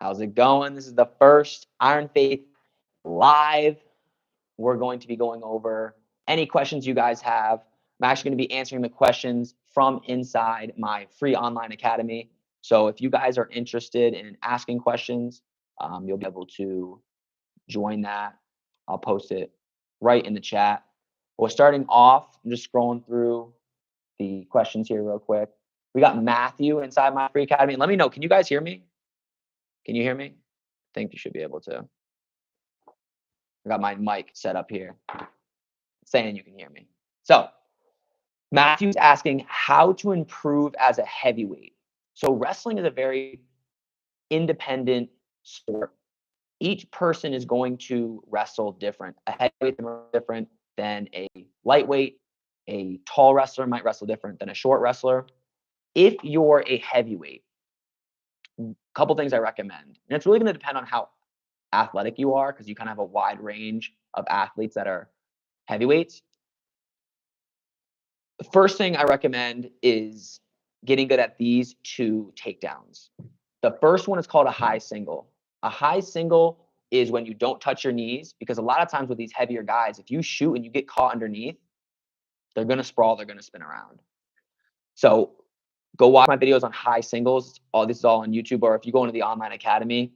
How's it going? This is the first Iron Faith live. We're going to be going over any questions you guys have. I'm actually going to be answering the questions from inside my free online academy. So if you guys are interested in asking questions, you'll be able to join that. I'll post it right in the chat. We're starting off. I'm just scrolling through the questions here real quick. We got Matthew inside my free academy. Let me know. Can you guys hear me? Can you hear me? I think you should be able to. I got my mic set up here saying you can hear me. So Matthew's asking how to improve as a heavyweight. So wrestling is a very independent sport. Each person is going to wrestle different. A heavyweight is different than a lightweight. A tall wrestler might wrestle different than a short wrestler. If you're a heavyweight, a couple things I recommend. And it's really going to depend on how athletic you are, because you kind of have a wide range of athletes that are heavyweights. The first thing I recommend is getting good at these two takedowns. The first one is called a high single. A high single is when you don't touch your knees, because a lot of times with these heavier guys, if you shoot and you get caught underneath, they're going to sprawl, they're going to spin around. So go watch my videos on high singles. This is all on YouTube, or if you go into the online academy,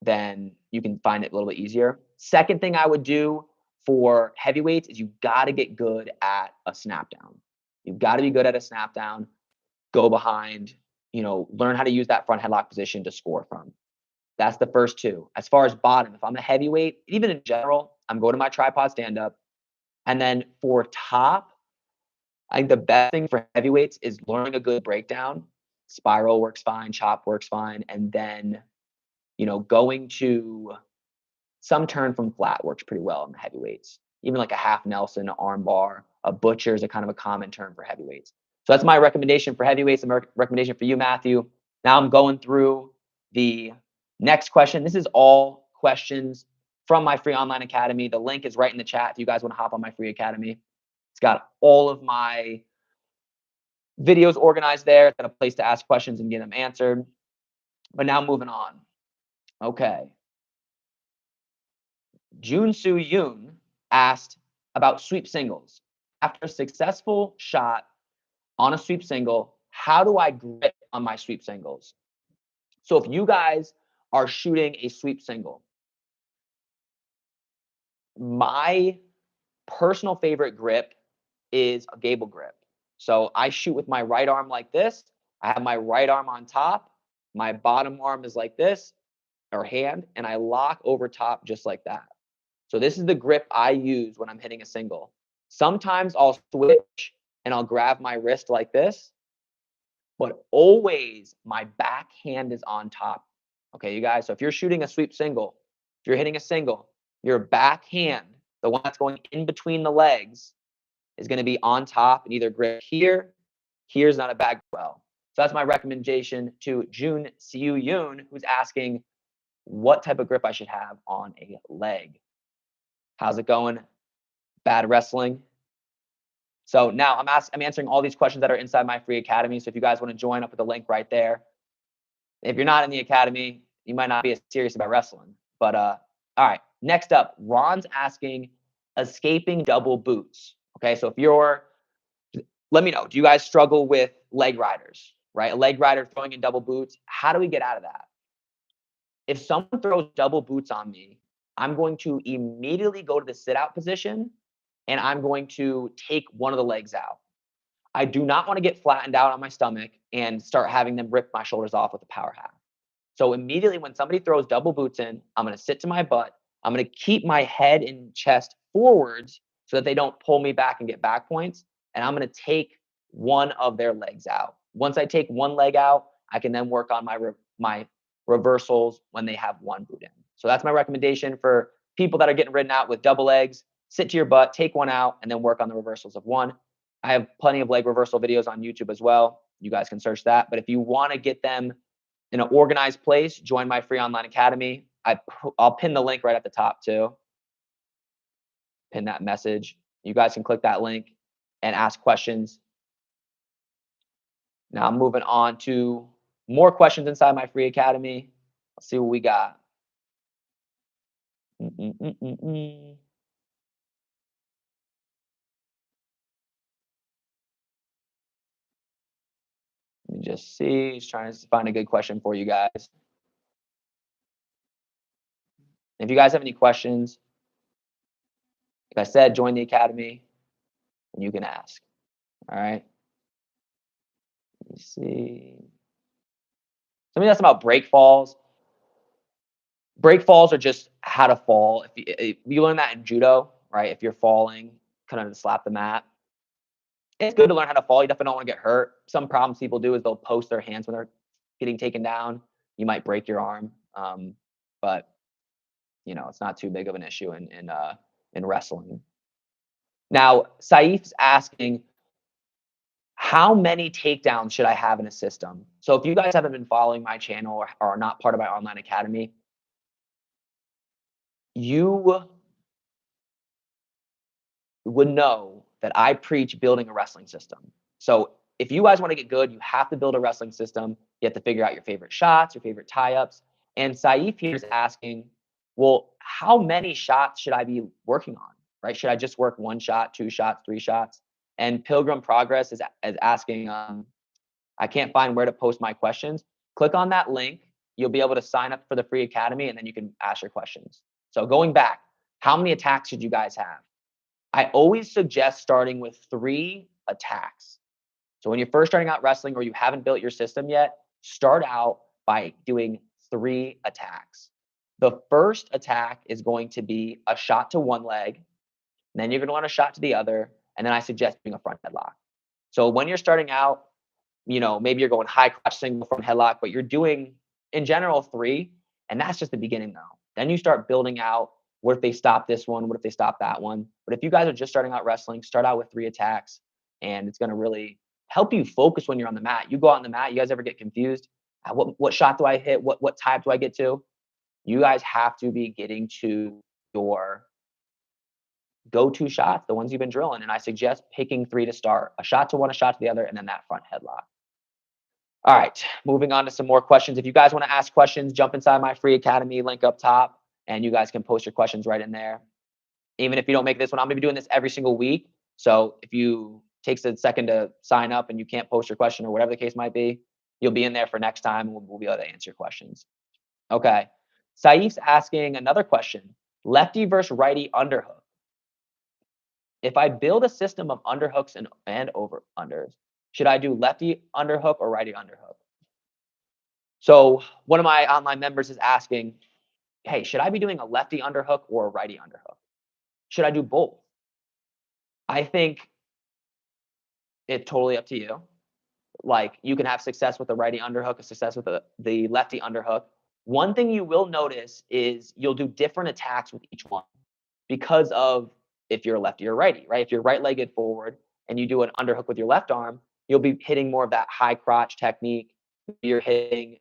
then you can find it a little bit easier. Second thing I would do for heavyweights is you got to get good at a snap down. You've got to be good at a snap down, go behind, learn how to use that front headlock position to score from. That's the first two. As far as bottom, if I'm a heavyweight, even in general, I'm going to my tripod stand up. And then for top, I think the best thing for heavyweights is learning a good breakdown. Spiral works fine, chop works fine, and then going to some turn from flat works pretty well in the heavyweights. Even like a half Nelson, an arm bar, a butcher is a kind of a common term for heavyweights. So that's my recommendation for heavyweights, and my recommendation for you, Matthew. Now I'm going through the next question. This is all questions from my free online academy. The link is right in the chat if you guys want to hop on my free academy. It's got all of my videos organized there. It's got a place to ask questions and get them answered. But now moving on. Okay. Jun-Soo Yoon asked about sweep singles. After a successful shot on a sweep single, how do I grip on my sweep singles? So if you guys are shooting a sweep single, my personal favorite grip is a gable grip. So I shoot with my right arm like this. I have my right arm on top. My bottom arm is like this, or hand, and I lock over top just like that. So this is the grip I use when I'm hitting a single. Sometimes I'll switch and I'll grab my wrist like this, but always my back hand is on top. Okay, you guys, so if you're shooting a sweep single, if you're hitting a single, your back hand, the one that's going in between the legs, is going to be on top and either grip here. Here's not a bad well. So that's my recommendation to Jun-Soo Yoon, who's asking what type of grip I should have on a leg. How's it going? Bad wrestling. So now I'm answering all these questions that are inside my free academy. So if you guys want to join, up with the link right there. If you're not in the academy, you might not be as serious about wrestling. But all right, next up, Ron's asking escaping double boots. Okay, so let me know, do you guys struggle with leg riders, right? A leg rider throwing in double boots. How do we get out of that? If someone throws double boots on me, I'm going to immediately go to the sit out position and I'm going to take one of the legs out. I do not want to get flattened out on my stomach and start having them rip my shoulders off with a power half. So immediately when somebody throws double boots in, I'm going to sit to my butt. I'm going to keep my head and chest forwards so that they don't pull me back and get back points. And I'm going to take one of their legs out. Once I take one leg out, I can then work on my reversals when they have one boot in. So that's my recommendation for people that are getting ridden out with double legs. Sit to your butt, take one out, and then work on the reversals of one. I have plenty of leg reversal videos on YouTube as well. You guys can search that. But if you want to get them in an organized place, join my free online academy. I'll pin the link right at the top too. Pin that message. You guys can click that link and ask questions. Now I'm moving on to More questions inside my free academy. Let's see what we got. Mm-mm-mm-mm-mm. Let me just see. Just trying to find a good question for you guys. If you guys have any questions, like I said, join the academy and you can ask. All right. Let me see. Something that's about break falls. Break falls are just how to fall. If you learn that in judo, right? If you're falling, kind of slap the mat. It's good to learn how to fall. You definitely don't want to get hurt. Some problems people do is they'll post their hands when they're getting taken down. You might break your arm, but it's not too big of an issue in wrestling. Now, Saif's asking, how many takedowns should I have in a system? So if you guys haven't been following my channel or are not part of my online academy, you would know that I preach building a wrestling system. So if you guys want to get good, you have to build a wrestling system. You have to figure out your favorite shots, your favorite tie-ups. And Saif here is asking, well, how many shots should I be working on? Right? Should I just work one shot, two shots, three shots? And Pilgrim Progress is asking, I can't find where to post my questions. Click on that link. You'll be able to sign up for the free academy, and then you can ask your questions. So going back, how many attacks should you guys have? I always suggest starting with 3 attacks. So when you're first starting out wrestling or you haven't built your system yet, start out by doing 3 attacks. The first attack is going to be a shot to one leg, then you're going to want a shot to the other, and then I suggest doing a front headlock. So when you're starting out, maybe you're going high crotch single front headlock, but you're doing in general 3, and that's just the beginning though. Then you start building out. What if they stop this one? What if they stop that one? But if you guys are just starting out wrestling, start out with 3 attacks, and it's going to really help you focus when you're on the mat. You go out on the mat, you guys ever get confused? What shot do I hit? What type do I get to? You guys have to be getting to your go-to shots, the ones you've been drilling. And I suggest picking 3 to start. A shot to one, a shot to the other, and then that front headlock. All right, moving on to some more questions. If you guys want to ask questions, jump inside my free academy link up top, and you guys can post your questions right in there. Even if you don't make this one, I'm going to be doing this every single week. So if you takes a second to sign up and you can't post your question or whatever the case might be, you'll be in there for next time, and we'll be able to answer your questions. Okay. Saif's asking another question. Lefty versus righty underhook. If I build a system of underhooks and over unders, should I do lefty underhook or righty underhook? So one of my online members is asking, hey, should I be doing a lefty underhook or a righty underhook? Should I do both? I think it's totally up to you. Like, you can have success with the righty underhook, a success with the lefty underhook. One thing you will notice is you'll do different attacks with each one because of if you're a lefty or righty, right? If you're right-legged forward and you do an underhook with your left arm, you'll be hitting more of that high crotch technique. You're hitting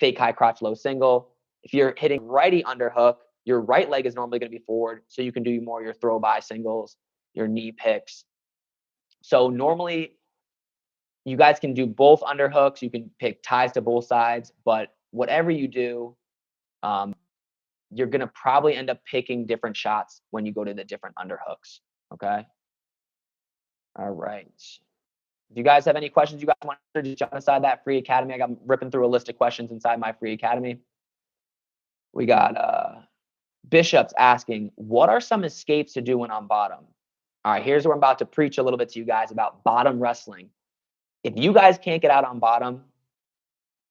fake high crotch low single. If you're hitting righty underhook, your right leg is normally going to be forward, so you can do more your throw by singles, your knee picks. So normally you guys can do both underhooks. You can pick ties to both sides, but whatever you do, you're going to probably end up picking different shots when you go to the different underhooks. Okay. All right. If you guys have any questions you guys want to just jump inside that free academy. I got ripping through a list of questions inside my free academy. We got Bishop's asking, what are some escapes to do when on bottom? All right, here's where I'm about to preach a little bit to you guys about bottom wrestling. If you guys can't get out on bottom,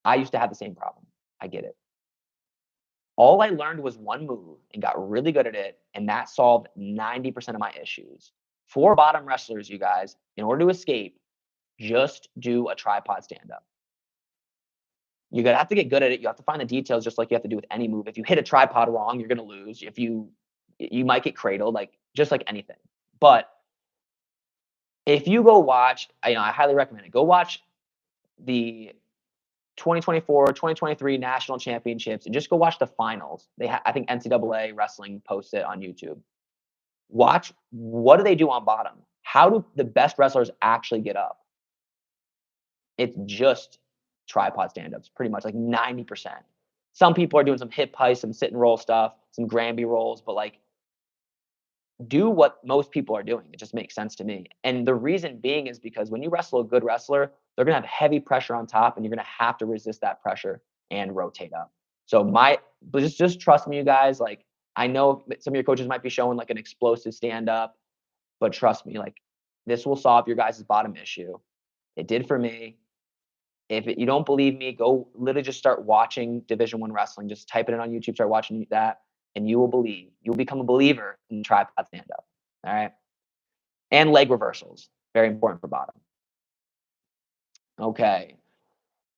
I used to have the same problem. I get it. All I learned was one move and got really good at it, and that solved 90% of my issues. For bottom wrestlers, you guys, in order to escape, just do a tripod stand-up. You're gonna have to get good at it. You have to find the details, just like you have to do with any move. If you hit a tripod wrong, you're gonna lose. If you might get cradled, like just like anything. But if you go watch, I highly recommend it. Go watch the 2024, 2023 national championships and just go watch the finals. I think NCAA wrestling posts it on YouTube. Watch what do they do on bottom? How do the best wrestlers actually get up? It's just tripod stand-ups, pretty much like 90%. Some people are doing some hip heists, some sit and roll stuff, some Granby rolls, but like do what most people are doing. It just makes sense to me. And the reason being is because when you wrestle a good wrestler, they're gonna have heavy pressure on top, and you're gonna have to resist that pressure and rotate up. So but just trust me, you guys. Like I know some of your coaches might be showing like an explosive stand up, but trust me, like this will solve your guys' bottom issue. It did for me. If you don't believe me, go literally just start watching Division I wrestling. Just type it in on YouTube, start watching that, and you will believe. You'll become a believer in tripod stand up. All right. And leg reversals. Very important for bottom. Okay.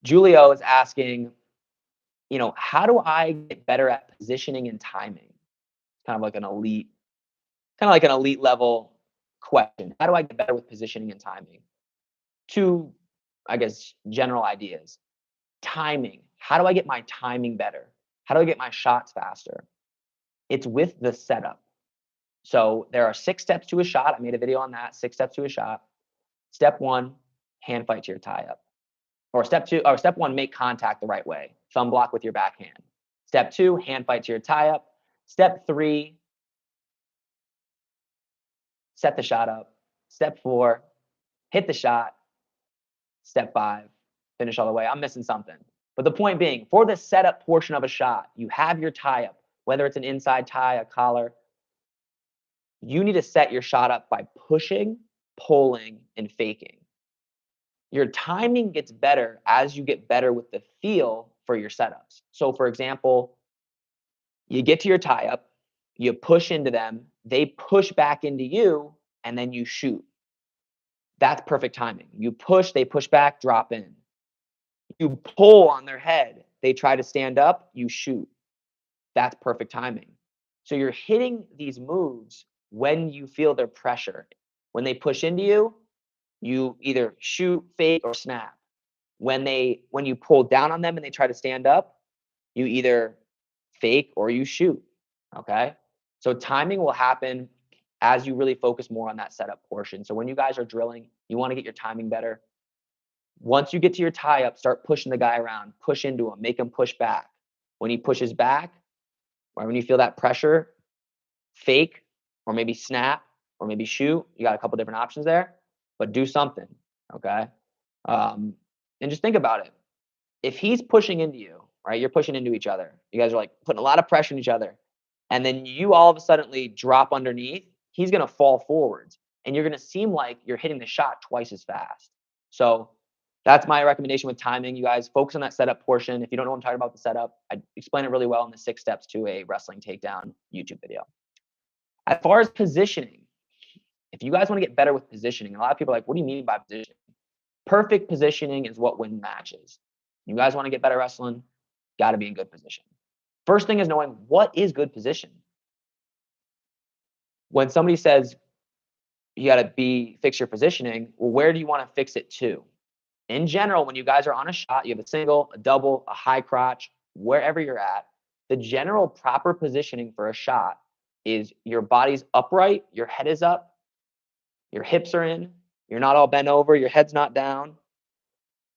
Julio is asking, how do I get better at positioning and timing? Kind of like an elite level question. How do I get better with positioning and timing? Two, I guess, general ideas. Timing. How do I get my timing better? How do I get my shots faster? It's with the setup. So there are 6 steps to a shot. I made a video on that. 6 steps to a shot. Step 1, hand fight to your tie up. Or step 1, make contact the right way. Thumb block with your backhand. Step 2, hand fight to your tie up. Step 3, set the shot up. Step 4, hit the shot. Step 5, finish all the way. I'm missing something. But the point being, for the setup portion of a shot, you have your tie up, whether it's an inside tie, a collar. You need to set your shot up by pushing, pulling, and faking. Your timing gets better as you get better with the feel for your setups. So, for example, you get to your tie up, you push into them, they push back into you, and then you shoot. That's perfect timing. You push, they push back, drop in. You pull on their head, they try to stand up, you shoot. That's perfect timing. So you're hitting these moves when you feel their pressure. When they push into you, you either shoot, fake, or snap. When you pull down on them and they try to stand up, you either fake or you shoot. Okay? So timing will happen as you really focus more on that setup portion. So when you guys are drilling, you want to get your timing better. Once you get to your tie up, start pushing the guy around, push into him, make him push back. When he pushes back, or when you feel that pressure, fake, or maybe snap, or maybe shoot. You got a couple different options there, but do something. Okay? And just think about it. If he's pushing into you, right? You're pushing into each other. You guys are like putting a lot of pressure on each other. And then you all of a sudden drop underneath, he's going to fall forwards. And you're going to seem like you're hitting the shot twice as fast. So that's my recommendation with timing. You guys focus on that setup portion. If you don't know what I'm talking about the setup, I explain it really well in the 6 steps to a wrestling takedown YouTube video. As far as positioning, if you guys want to get better with positioning, a lot of people are like, what do you mean by positioning? Perfect positioning is what wins matches. You guys want to get better wrestling, got to be in good position. First thing is knowing what is good position. When somebody says you got to fix your positioning, well, where do you want to fix it to? In general, when you guys are on a shot, you have a single, a double, a high crotch, wherever you're at, the general proper positioning for a shot is your body's upright, your head is up, your hips are in, you're not all bent over, your head's not down.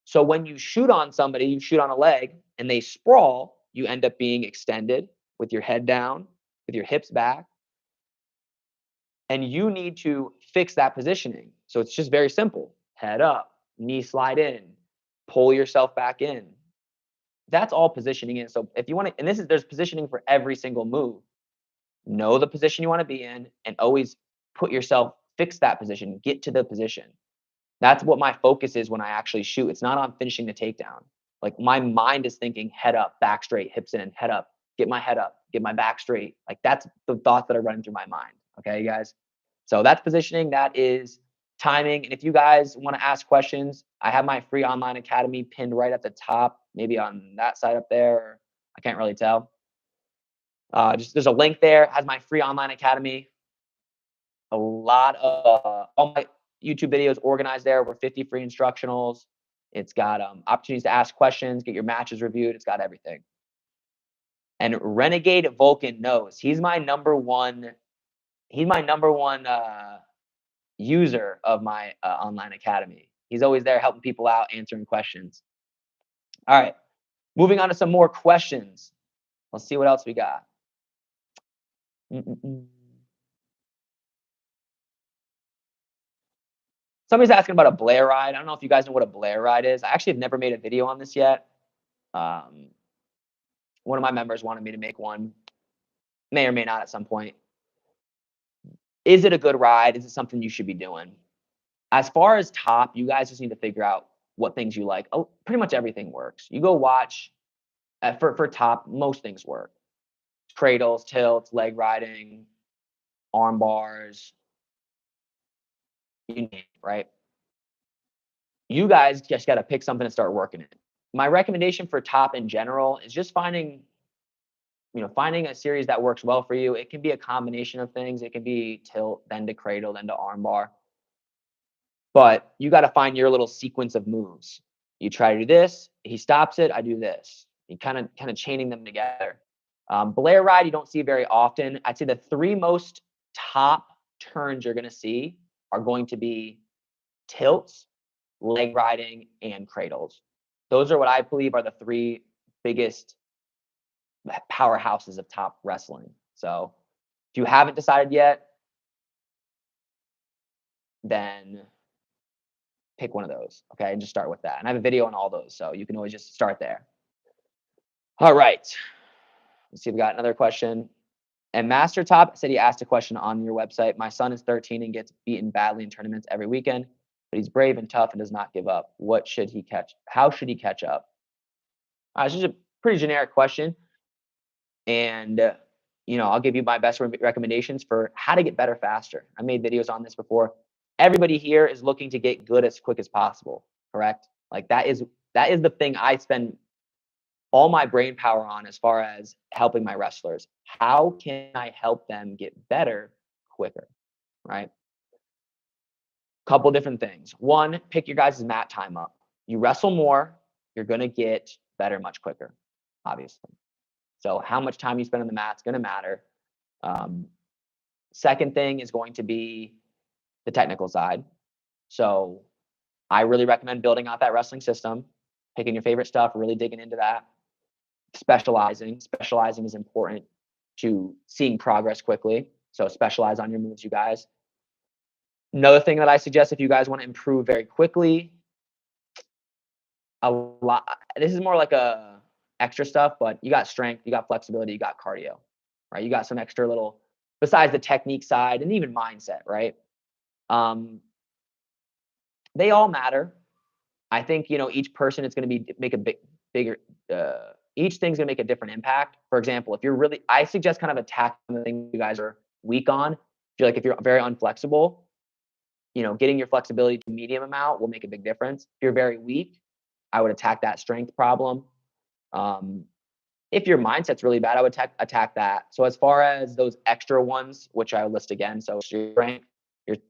So when you shoot on somebody, you shoot on a leg and they sprawl, you end up being extended with your head down, with your hips back. And you need to fix that positioning. So it's just very simple. Head up, knee slide in, pull yourself back in. That's all positioning is. So if you want to, and there's positioning for every single move. Know the position you want to be in and always fix that position, get to the position. That's what my focus is when I actually shoot. It's not on finishing the takedown. Like my mind is thinking head up, back straight, hips in, head up, get my head up, get my back straight. Like that's the thoughts that are running through my mind. Okay, you guys? So that's positioning. That is timing. And if you guys want to ask questions, I have my free online academy pinned right at the top, maybe on that side up there. I can't really tell. There's a link there. It has my free online academy. A lot of all my YouTube videos organized there. Over 50 free instructionals. It's got opportunities to ask questions, get your matches reviewed. It's got everything. And Renegade Vulcan knows he's my number one. He's my number one user of my online academy. He's always there helping people out, answering questions. All right. Moving on to some more questions. Let's see what else we got. Mm-mm-mm. Somebody's asking about a Blair ride. I don't know if you guys know what a Blair ride is. I actually have never made a video on this yet. Um, one of my members wanted me to make one. May or may not at some point. Is it a good ride? Is it something you should be doing? As far as top, you guys just need to figure out what things you like. Oh, pretty much everything works. You go watch for top, most things work. Cradles, tilts, leg riding, arm bars, you name it, right? You guys just got to pick something and start working it. My recommendation for top in general is just finding a series that works well for you. It can be a combination of things. It can be tilt, then to cradle, then to arm bar. But you got to find your little sequence of moves. You try to do this, he stops it, I do this. You kind of chaining them together. Blair ride you don't see very often. I'd say the three most top turns you're going to see are going to be tilts, leg riding, and cradles. Those are what I believe are the three biggest powerhouses of top wrestling. So if you haven't decided yet, then pick one of those. Okay. And just start with that. And I have a video on all those. So you can always just start there. All right. Let's see if we got another question. And Master Top said he asked a question on your website. My son is 13 and gets beaten badly in tournaments every weekend, but he's brave and tough and does not give up. What should he catch? How should he catch up? This is a pretty generic question. And, I'll give you my best recommendations for how to get better faster. I made videos on this before. Everybody here is looking to get good as quick as possible, correct? Like that is the thing I spend all my brain power on as far as helping my wrestlers. How can I help them get better quicker, right? Couple different things. One, pick your guys' mat time up. You wrestle more, you're going to get better much quicker, obviously. So how much time you spend on the mat is going to matter. Second thing is going to be the technical side. So I really recommend building out that wrestling system, picking your favorite stuff, really digging into that. Specializing is important to seeing progress quickly. So specialize on your moves, you guys. Another thing that I suggest if you guys want to improve very quickly, this is more like a extra stuff, but you got strength, you got flexibility, you got cardio, right? You got some extra little, besides the technique side and even mindset, right? They all matter. I think, each person is going to make a bigger, each thing's going to make a different impact. For example, if you're really, I suggest kind of attacking the thing you guys are weak on. If you're very unflexible, getting your flexibility to medium amount will make a big difference. If you're very weak, I would attack that strength problem. If your mindset's really bad, I would attack that. So as far as those extra ones, which I will list again, so your strength,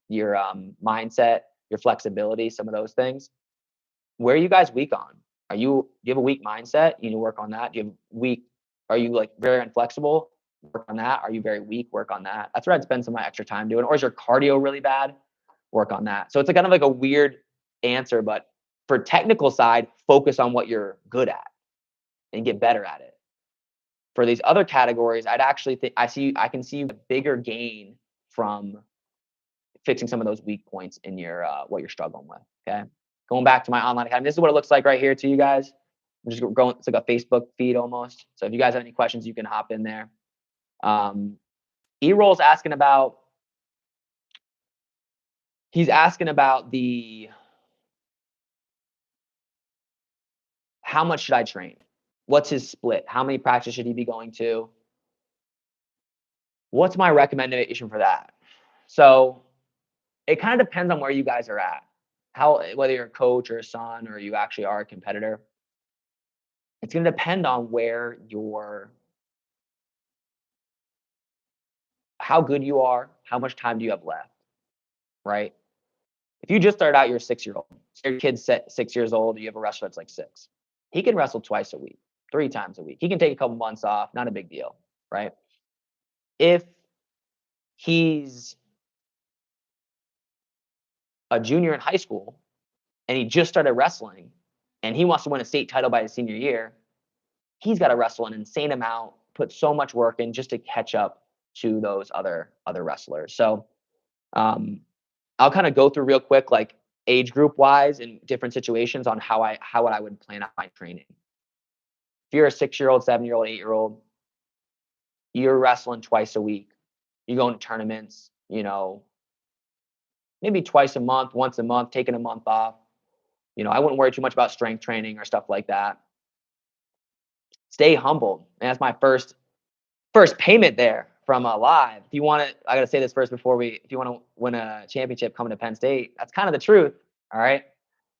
your mindset, your flexibility, some of those things. Where are you guys weak on? Do you have a weak mindset? You need to work on that. Are you like very inflexible? Work on that. Are you very weak? Work on that. That's where I'd spend some of my extra time doing. Or is your cardio really bad? Work on that. So it's kind of like a weird answer, but for technical side, focus on what you're good at and get better at it. For these other categories, I'd actually think I can see a bigger gain from fixing some of those weak points in your what you're struggling with. Okay. Going back to my online academy, this is what it looks like right here to you guys. I'm just going, it's like a Facebook feed almost. So if you guys have any questions, you can hop in there. E-Roll's asking about, he's asking about how much should I train? What's his split? How many practices should he be going to? What's my recommendation for that? So it kind of depends on where you guys are at. Whether you're a coach or a son or you actually are a competitor. It's going to depend on how good you are, how much time do you have left, right? If you just started out, you're a 6-year-old. So your kid's 6 years old, you have a wrestler that's like 6. He can wrestle twice a week, 3 times a week. He can take a couple months off, not a big deal, right? If he's a junior in high school and he just started wrestling, and he wants to win a state title by his senior year, he's got to wrestle an insane amount, put so much work in just to catch up to those other wrestlers. So I'll kind of go through real quick, like age group wise in different situations on how I would plan out my training. If you're a 6-year-old, 7-year-old, 8-year-old, you're wrestling twice a week. You go into tournaments, maybe twice a month, once a month, taking a month off. I wouldn't worry too much about strength training or stuff like that. Stay humble. And that's my first payment there from live. If you want to, I got to say this first before if you want to win a championship coming to Penn State, that's kind of the truth. All right.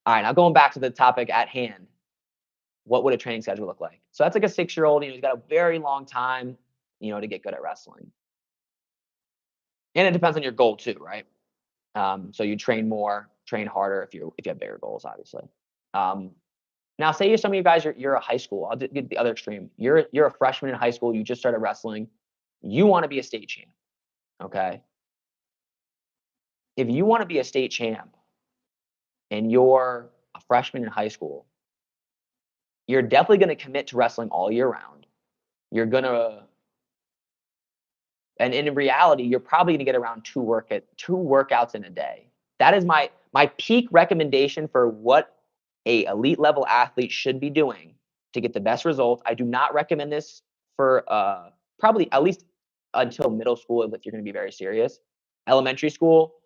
Now going back to the topic at hand, what would a training schedule look like? So that's like a 6-year-old, he's got a very long time, to get good at wrestling. And it depends on your goal too, right? So you train more, train harder if you have bigger goals, obviously. Now, say some of you guys you're a high school. I'll get the other extreme. You're a freshman in high school. You just started wrestling. You want to be a state champ. Okay. If you want to be a state champ and you're a freshman in high school, you're definitely going to commit to wrestling all year round. You're going to, and in reality, you're probably going to get around two workouts in a day. That is my peak recommendation for what a elite level athlete should be doing to get the best results. I do not recommend this for probably at least until middle school if you're going to be very serious. Elementary school,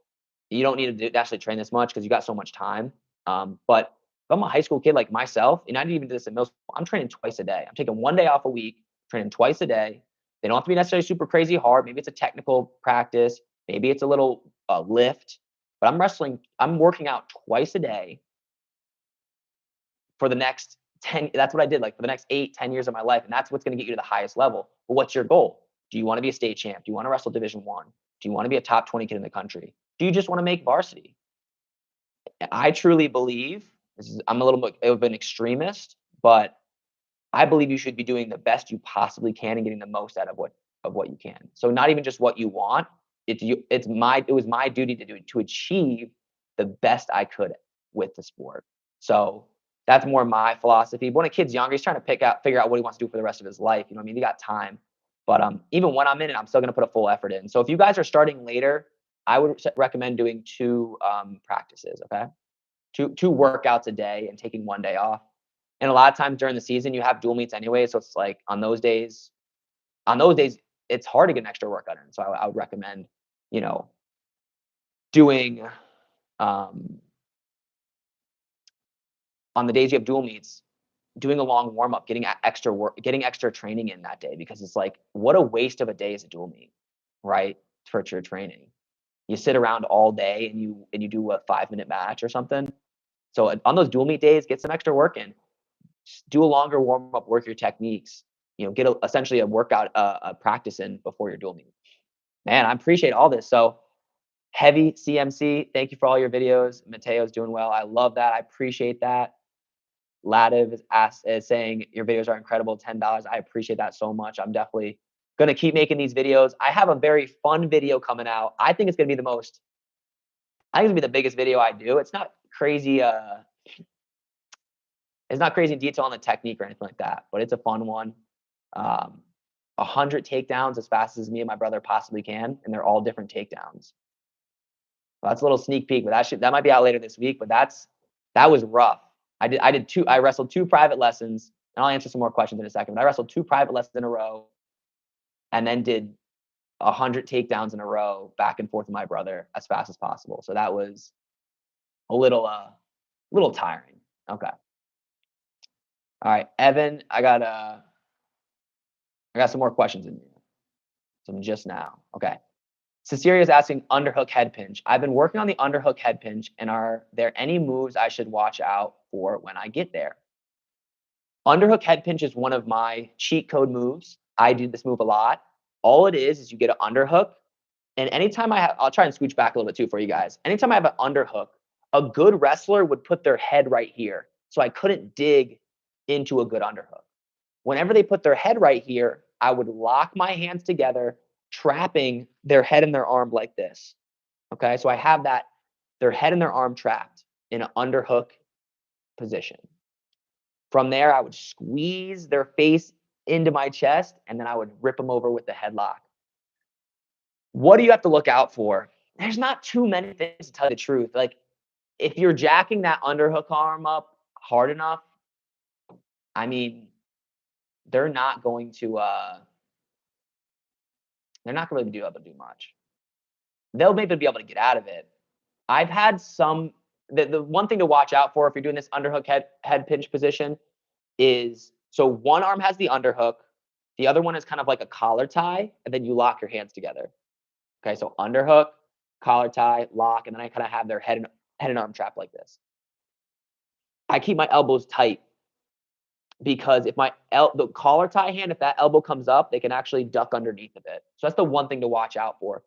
you don't need to actually train this much because you got so much time. But if I'm a high school kid like myself, and I didn't even do this in middle school, I'm training twice a day. I'm taking 1 day off a week, training twice a day. They don't have to be necessarily super crazy hard. Maybe it's a technical practice. Maybe it's a little lift. But I'm working out twice a day for the next 10. That's what I did, like for the next 8-10 years of my life. And that's what's going to get you to the highest level. But what's your goal? Do you want to be a state champ? Do you want to wrestle Division I? Do you want to be a top 20 kid in the country? Do you just want to make varsity? I truly believe, I'm a little bit of an extremist, but I believe you should be doing the best you possibly can and getting the most out of what you can. So not even just what you want. It was my duty to achieve the best I could with the sport. So that's more my philosophy. When a kid's younger, he's trying to figure out what he wants to do for the rest of his life. You know what I mean? He got time. But even when I'm in it, I'm still going to put a full effort in. So if you guys are starting later, I would recommend doing 2 practices, okay? 2 workouts a day and taking 1 day off. And a lot of times during the season, you have dual meets anyway. So it's like on those days, it's hard to get an extra workout in. So I would recommend, doing on the days you have dual meets, doing a long warm up, getting extra work, getting extra training in that day, because it's like, what a waste of a day is a dual meet, right? For your training. You sit around all day and you do a 5-minute match or something. So on those dual meet days, get some extra work in. Just do a longer warm up, work your techniques. Get essentially a workout, a practice in before your dual meet. Man, I appreciate all this. So heavy CMC, thank you for all your videos. Mateo's doing well. I love that. I appreciate that. Ladiv is saying your videos are incredible. $10. I appreciate that so much. I'm definitely going to keep making these videos. I have a very fun video coming out. I think it's going to be the biggest video I do. It's not crazy. It's not crazy in detail on the technique or anything like that, but it's a fun one. 100 takedowns as fast as me and my brother possibly can, and they're all different takedowns. Well, that's a little sneak peek, but that might be out later this week. But that was rough. I wrestled 2 private lessons, and I'll answer some more questions in a second. But I wrestled 2 private lessons in a row, and then did 100 takedowns in a row, back and forth with my brother as fast as possible. So that was a little tiring. Okay. All right, Evan, I got some more questions in here. Some just now. Okay. Cecilia is asking underhook head pinch. I've been working on the underhook head pinch, and are there any moves I should watch out for when I get there? Underhook head pinch is one of my cheat code moves. I do this move a lot. All it is you get an underhook, and anytime I'll try and scooch back a little bit too for you guys. Anytime I have an underhook, a good wrestler would put their head right here, so I couldn't dig into a good underhook. Whenever they put their head right here, I would lock my hands together, trapping their head and their arm like this. Okay, so I have their head and their arm trapped in an underhook position. From there, I would squeeze their face into my chest, and then I would rip them over with the headlock. What do you have to look out for? There's not too many things, to tell you the truth. Like, if you're jacking that underhook arm up hard enough, I mean, they're not going to they're not going to be able to do much. They'll maybe be able to get out of it. I've had some. The one thing to watch out for if you're doing this underhook head pinch position is, so one arm has the underhook, the other one is kind of like a collar tie, and then you lock your hands together. Okay, so underhook, collar tie, lock, and then I kind of have their head and arm trap like this. I keep my elbows tight because if the collar tie hand, if that elbow comes up, they can actually duck underneath of it. So that's the one thing to watch out for,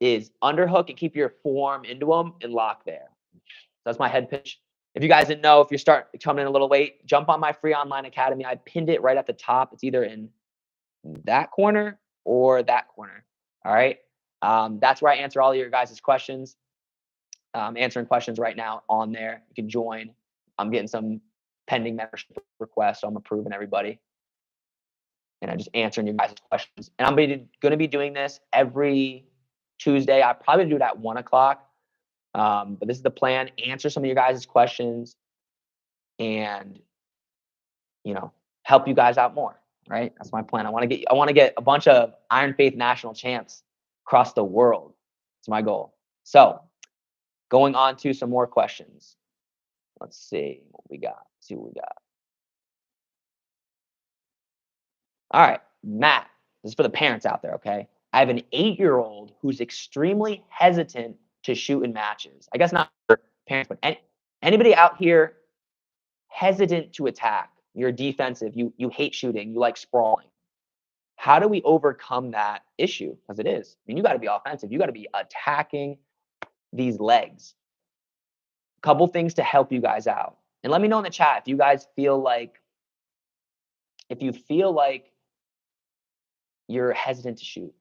is underhook and keep your forearm into them and lock there. So that's my head pinch. If you guys didn't know, if you're coming in a little late, jump on my free online academy. I pinned it right at the top. It's either in that corner or that corner. All right. That's where I answer all of your guys' questions. Answering questions right now on there. You can join. I'm getting some pending membership requests, so I'm approving everybody. And I'm just answering your guys' questions. And I'm going to be doing this every Tuesday. I probably do it at 1 o'clock. But this is the plan. Answer some of your guys' questions and, help you guys out more. Right? That's my plan. I want to get a bunch of Iron Faith national champs across the world. It's my goal. So, going on to some more questions. Let's see what we got. All right, Matt. This is for the parents out there, okay? I have an 8-year-old who's extremely hesitant to shoot in matches. I guess not for parents, but anybody out here hesitant to attack. You're defensive. You hate shooting. You like sprawling. How do we overcome that issue? Because it is. I mean, you got to be offensive. You got to be attacking these legs. Couple things to help you guys out. And let me know in the chat if you guys feel like, you're hesitant to shoot.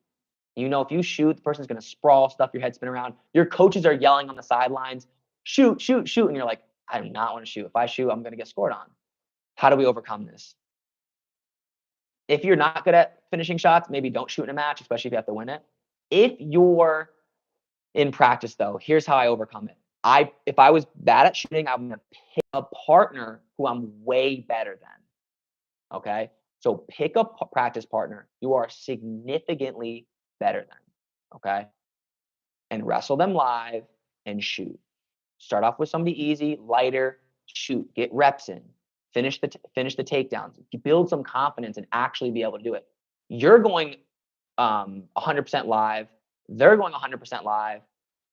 If you shoot, the person's going to sprawl, stuff your head, spin around. Your coaches are yelling on the sidelines, shoot, shoot, shoot. And you're like, I do not want to shoot. If I shoot, I'm going to get scored on. How do we overcome this? If you're not good at finishing shots, maybe don't shoot in a match, especially if you have to win it. If you're in practice, though, here's how I overcome it. If I was bad at shooting, I'm going to pick a partner who I'm way better than. Okay? So pick a practice partner you are significantly better than. Okay? And wrestle them live and shoot. Start off with somebody easy, lighter, shoot, get reps in. Finish the takedowns. Build some confidence and actually be able to do it. You're going 100% live. They're going 100% live.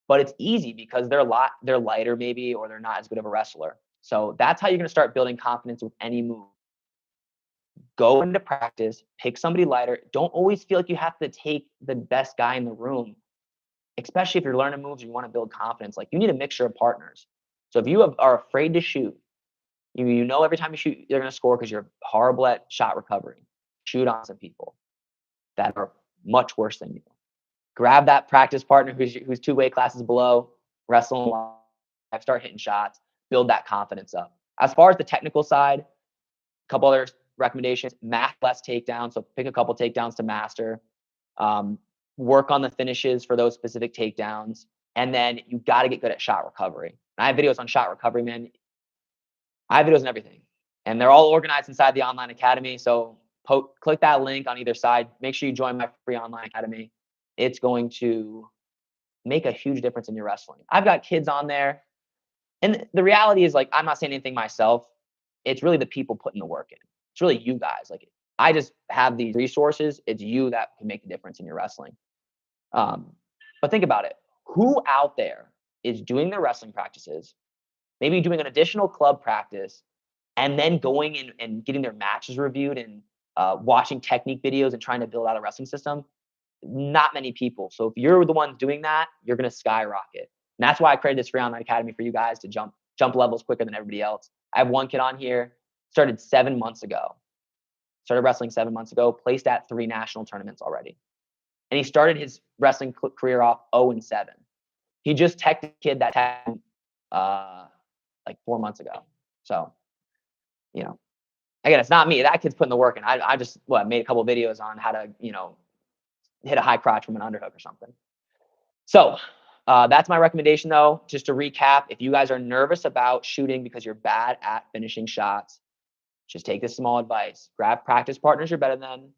But it's easy because they're lighter maybe, or they're not as good of a wrestler. So that's how you're going to start building confidence with any move. Go into practice, pick somebody lighter. Don't always feel like you have to take the best guy in the room, especially if you're learning moves and you want to build confidence. Like, you need a mixture of partners. So if you are afraid to shoot, every time you shoot, you're going to score because you're horrible at shot recovery. Shoot on some people that are much worse than you. Grab that practice partner who's 2 weight classes below, wrestle live, start hitting shots, build that confidence up. As far as the technical side, a couple other recommendations: master less takedowns. So pick a couple takedowns to master. Work on the finishes for those specific takedowns. And then you got to get good at shot recovery. And I have videos on shot recovery, man. I have videos on everything. And they're all organized inside the online academy. So click that link on either side. Make sure you join my free online academy. It's going to make a huge difference in your wrestling. I've got kids on there. And the reality is, like, I'm not saying anything myself. It's really the people putting the work in. It's really you guys. Like, I just have these resources. It's you that can make the difference in your wrestling. But think about it. Who out there is doing their wrestling practices, maybe doing an additional club practice, and then going in and getting their matches reviewed and watching technique videos and trying to build out a wrestling system? Not many people. So if you're the ones doing that, you're going to skyrocket. And that's why I created this free online academy for you guys to jump levels quicker than everybody else. I have one kid on here, started 7 months ago. Started wrestling 7 months ago, placed at 3 national tournaments already. And he started his wrestling career off 0-7. He just teched a kid that tagged like 4 months ago. So, Again, it's not me. That kid's putting the work in. I just made a couple of videos on how to, hit a high crotch from an underhook or something. So that's my recommendation, though. Just to recap, if you guys are nervous about shooting because you're bad at finishing shots, just take this small advice. Grab practice partners you're better than.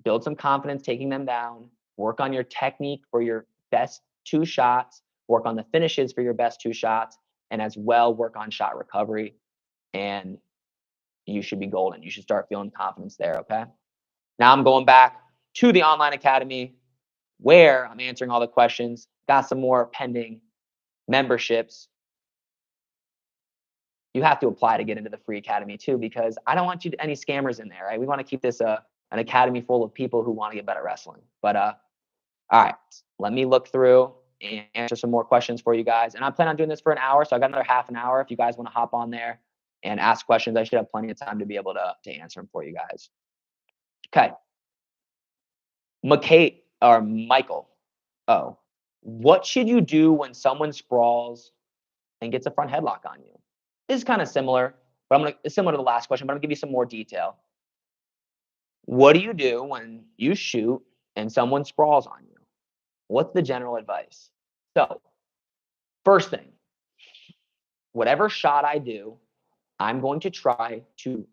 Build some confidence taking them down. Work on your technique for your best 2 shots. Work on the finishes for your best 2 shots. And as well, work on shot recovery. And you should be golden. You should start feeling confidence there, okay? Now I'm going back to the online academy where I'm answering all the questions. Got some more pending memberships. You have to apply to get into the free academy too, because I don't want any scammers in there, right? We want to keep this an academy full of people who want to get better at wrestling. But all right, let me look through and answer some more questions for you guys. And I plan on doing this for an hour, so I got another half an hour. If you guys want to hop on there and ask questions, I should have plenty of time to be able to answer them for you guys. Okay. Michael. Oh, what should you do when someone sprawls and gets a front headlock on you? This is kind of similar, but it's similar to the last question, but I'm gonna give you some more detail. What do you do when you shoot and someone sprawls on you? What's the general advice? So, first thing, whatever shot I do, I'm going to try to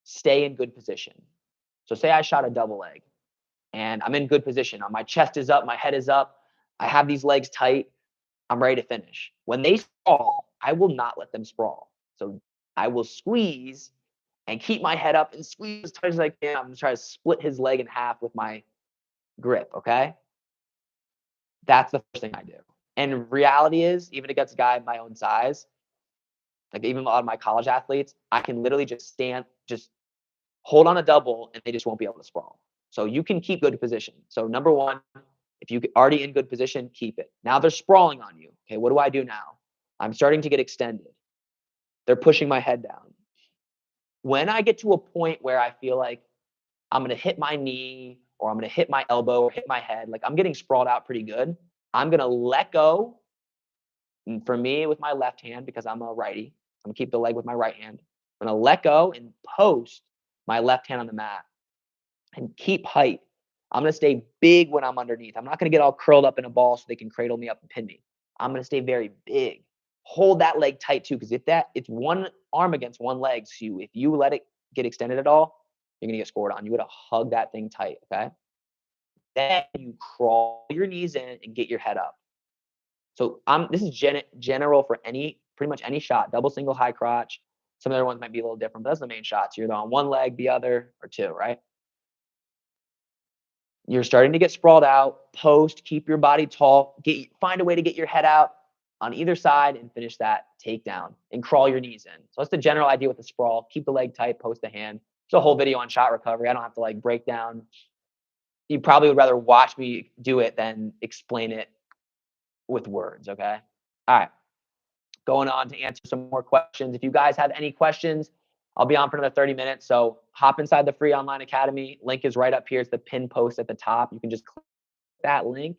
stay in good position. So say I shot a double leg and I'm in good position. My chest is up, my head is up. I have these legs tight. I'm ready to finish. When they sprawl, I will not let them sprawl. So I will squeeze and keep my head up and squeeze as tight as I can. I'm gonna try to split his leg in half with my grip, okay? That's the first thing I do. And reality is, even against a guy my own size, like even a lot of my college athletes, I can literally just hold on a double and they just won't be able to sprawl. So you can keep good position. So number one, if you're already in good position, keep it. Now they're sprawling on you. Okay, what do I do now? I'm starting to get extended. They're pushing my head down. When I get to a point where I feel like I'm going to hit my knee or I'm going to hit my elbow or hit my head, like I'm getting sprawled out pretty good, I'm going to let go. And for me, with my left hand, because I'm a righty, I'm going to keep the leg with my right hand. I'm going to let go and post my left hand on the mat and keep height. I'm going to stay big when I'm underneath. I'm not going to get all curled up in a ball so they can cradle me up and pin me. I'm going to stay very big. Hold that leg tight too, because it's one arm against one leg. So if you let it get extended at all, you're going to get scored on. You got to hug that thing tight, okay? Then you crawl your knees in and get your head up. So this is general for pretty much any shot, double, single, high crotch. Some other ones might be a little different, but that's the main shots. You're either on one leg, the other, or two, right? You're starting to get sprawled out. Post, keep your body tall. Find a way to get your head out on either side and finish that takedown and crawl your knees in. So that's the general idea with the sprawl. Keep the leg tight, post the hand. There's a whole video on shot recovery. I don't have to break down. You probably would rather watch me do it than explain it with words, okay? All right. Going on to answer some more questions. If you guys have any questions, I'll be on for another 30 minutes. So hop inside the free online academy. Link is right up here. It's the pin post at the top. You can just click that link.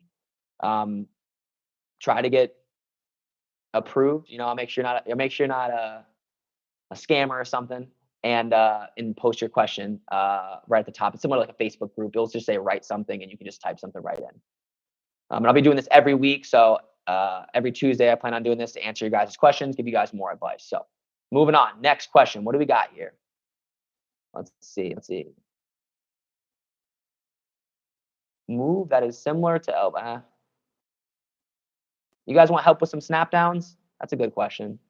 Try to get approved. I'll make sure you're not a scammer or something. And post your question right at the top. It's similar to like a Facebook group. It'll just say write something, and you can just type something right in. And I'll be doing this every week. So every Tuesday, I plan on doing this to answer your guys' questions, give you guys more advice. So moving on. Next question. What do we got here? Let's see. Move that is similar to elbow. You guys want help with some snap downs? That's a good question.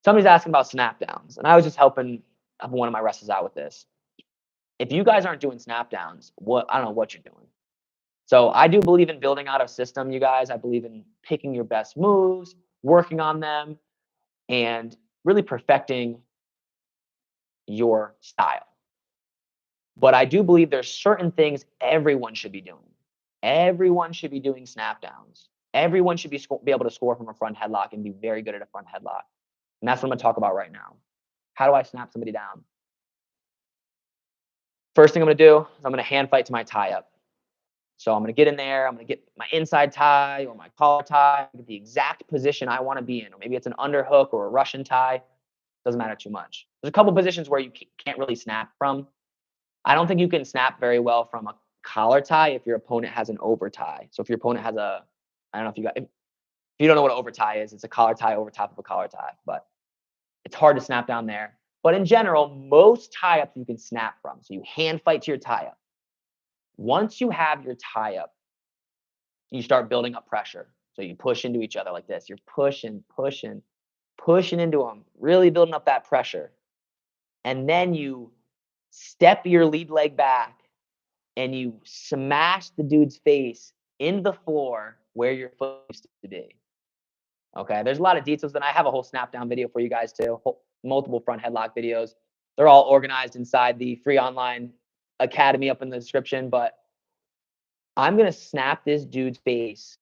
Somebody's asking about snap downs, and I was just helping one of my wrestlers out with this. If you guys aren't doing snap downs, I don't know what you're doing. So I do believe in building out a system, you guys. I believe in picking your best moves, working on them, and really perfecting your style. But I do believe there's certain things everyone should be doing. Everyone should be doing snap downs. Everyone should be able to score from a front headlock and be very good at a front headlock. And that's what I'm going to talk about right now. How do I snap somebody down? First thing I'm going to do is I'm going to hand fight to my tie up. So I'm going to get in there. I'm going to get my inside tie or my collar tie, get the exact position I want to be in. Or maybe it's an underhook or a Russian tie. Doesn't matter too much. There's a couple positions where you can't really snap from. I don't think you can snap very well from a collar tie if your opponent has an over tie. So if your opponent has a, I don't know if you got, if you don't know what an over tie is, it's a collar tie over top of a collar tie, but it's hard to snap down there. But in general, most tie-ups you can snap from. So you hand fight to your tie-up. Once you have your tie-up, you start building up pressure. So you push into each other like this. You're pushing into them, really building up that pressure. And then you step your lead leg back and you smash the dude's face into the floor where your foot used to be. Okay, there's a lot of details, and I have a whole snap down video for you guys too, multiple front headlock videos. They're all organized inside the free online academy up in the description, but I'm going to snap this dude's face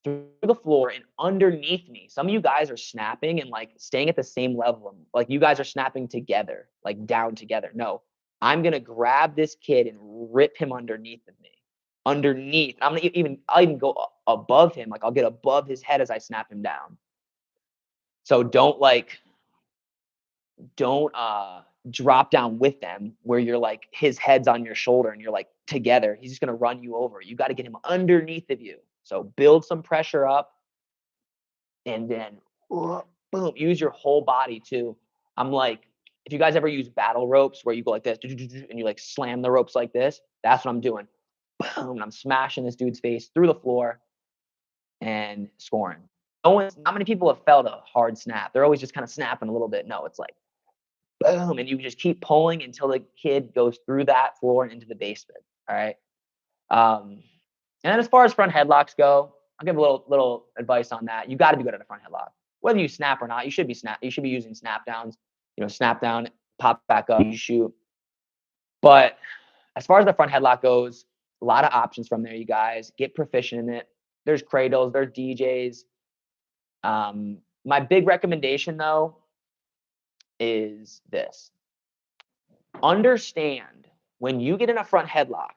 through the floor and underneath me. Some of you guys are snapping and like staying at the same level. Like you guys are snapping together, like down together. No, I'm going to grab this kid and rip him underneath of me. Underneath. I'll even go above him. Like I'll get above his head as I snap him down. So don't drop down with them where you're like his head's on your shoulder and you're like together. He's just going to run you over. You got to get him underneath of you. So build some pressure up and then boom, use your whole body too. I'm like, if you guys ever use battle ropes where you go like this and you like slam the ropes like this, that's what I'm doing. Boom, I'm smashing this dude's face through the floor and scoring. Not many people have felt a hard snap. They're always just kind of snapping a little bit. No, it's like boom, and you just keep pulling until the kid goes through that floor and into the basement. All right. And then as far as front headlocks go, I'll give a little advice on that. You got to be good at a front headlock. Whether you snap or not, you should be using snap downs. Snap down, pop back up, you shoot. But as far as the front headlock goes, a lot of options from there, you guys. Get proficient in it. There's cradles, there's DJs. My big recommendation though is this. Understand when you get in a front headlock,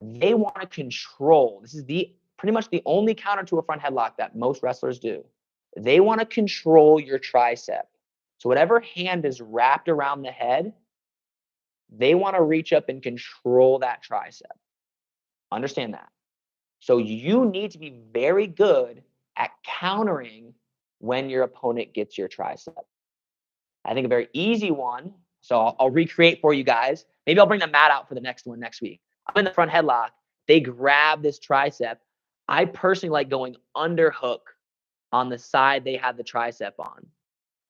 they want to control. This is pretty much the only counter to a front headlock that most wrestlers do. They want to control your tricep. So whatever hand is wrapped around the head, they want to reach up and control that tricep. Understand that. So you need to be very good at countering when your opponent gets your tricep. I think a very easy one, so I'll recreate for you guys. Maybe I'll bring the mat out for the next one next week. I'm in the front headlock. They grab this tricep. I personally like going underhook on the side they have the tricep on.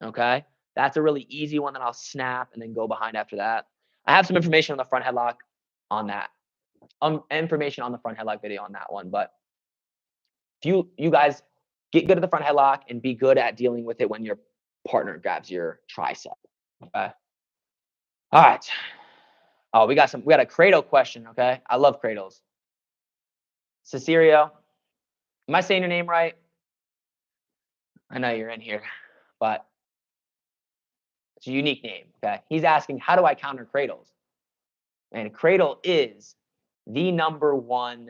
Okay? That's a really easy one that I'll snap and then go behind after that. I have some information on the front headlock on that. Information on the front headlock video on that one. But if you guys get good at the front headlock and be good at dealing with it when your partner grabs your tricep. Okay. All right. Oh, we got a cradle question. Okay. I love cradles. Cesario, am I saying your name right? I know you're in here, but it's a unique name. Okay. He's asking, how do I counter cradles? And cradle is the #1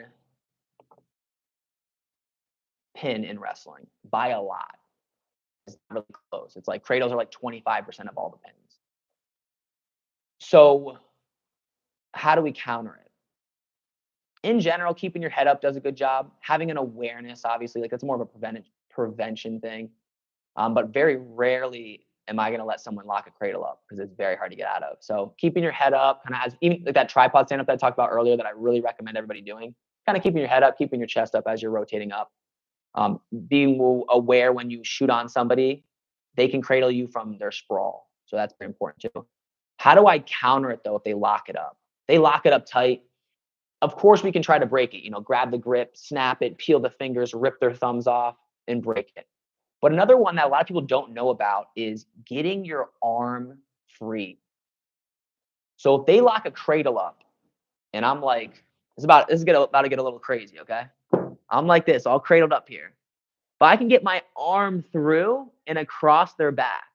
pin in wrestling by a lot. It's not really close. It's like cradles are like 25% of all the pins. So how do we counter it? In general, keeping your head up does a good job. Having an awareness, obviously, like that's more of a prevention thing. But very rarely am I going to let someone lock a cradle up because it's very hard to get out of. So keeping your head up, kind of even like that tripod stand up that I talked about earlier that I really recommend everybody doing. Kind of keeping your head up, keeping your chest up as you're rotating up. Being aware when you shoot on somebody, they can cradle you from their sprawl. So that's very important too. How do I counter it though if they lock it up? They lock it up tight. Of course, we can try to break it. Grab the grip, snap it, peel the fingers, rip their thumbs off, and break it. But another one that a lot of people don't know about is getting your arm free. So if they lock a cradle up, and I'm like, this is about to get a little crazy, okay? I'm like this, all cradled up here. But I can get my arm through and across their back.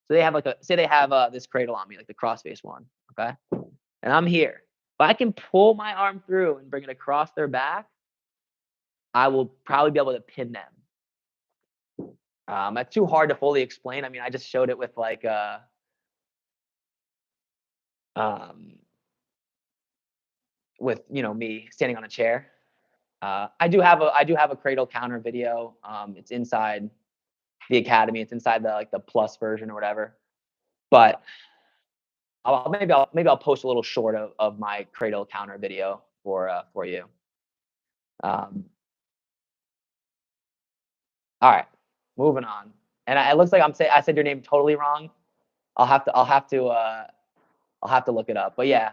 So they have say they have this cradle on me, like the crossface one, okay? And I'm here. If I can pull my arm through and bring it across their back, I will probably be able to pin them. It's too hard to fully explain. I mean, I just showed it with like um, with me standing on a chair. I do have a Cradle Counter video. It's inside the academy. It's inside the like the plus version or whatever. But maybe I'll post a little short of my Cradle Counter video for you. Um, all right, moving on. And it looks like I said your name totally wrong. I'll have to look it up. But yeah,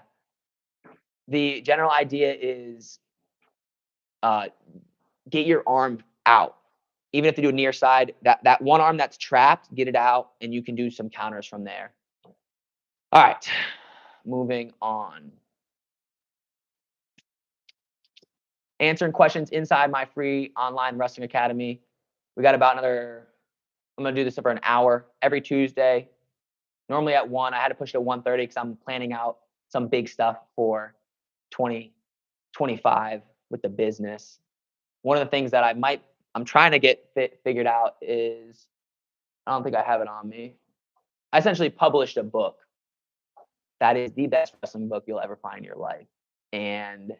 the general idea is uh, get your arm out. Even if you do a near side, that one arm that's trapped, get it out, and you can do some counters from there. All right, moving on. Answering questions inside my free online wrestling academy. We got about another. I'm gonna do this for an hour every Tuesday. Normally at 1. I had to push it to 1:30 because I'm planning out some big stuff for 2025 with the business. One of the things that I'm trying to get figured out is I don't think I have it on me. I essentially published a book that is the best wrestling book you'll ever find in your life, and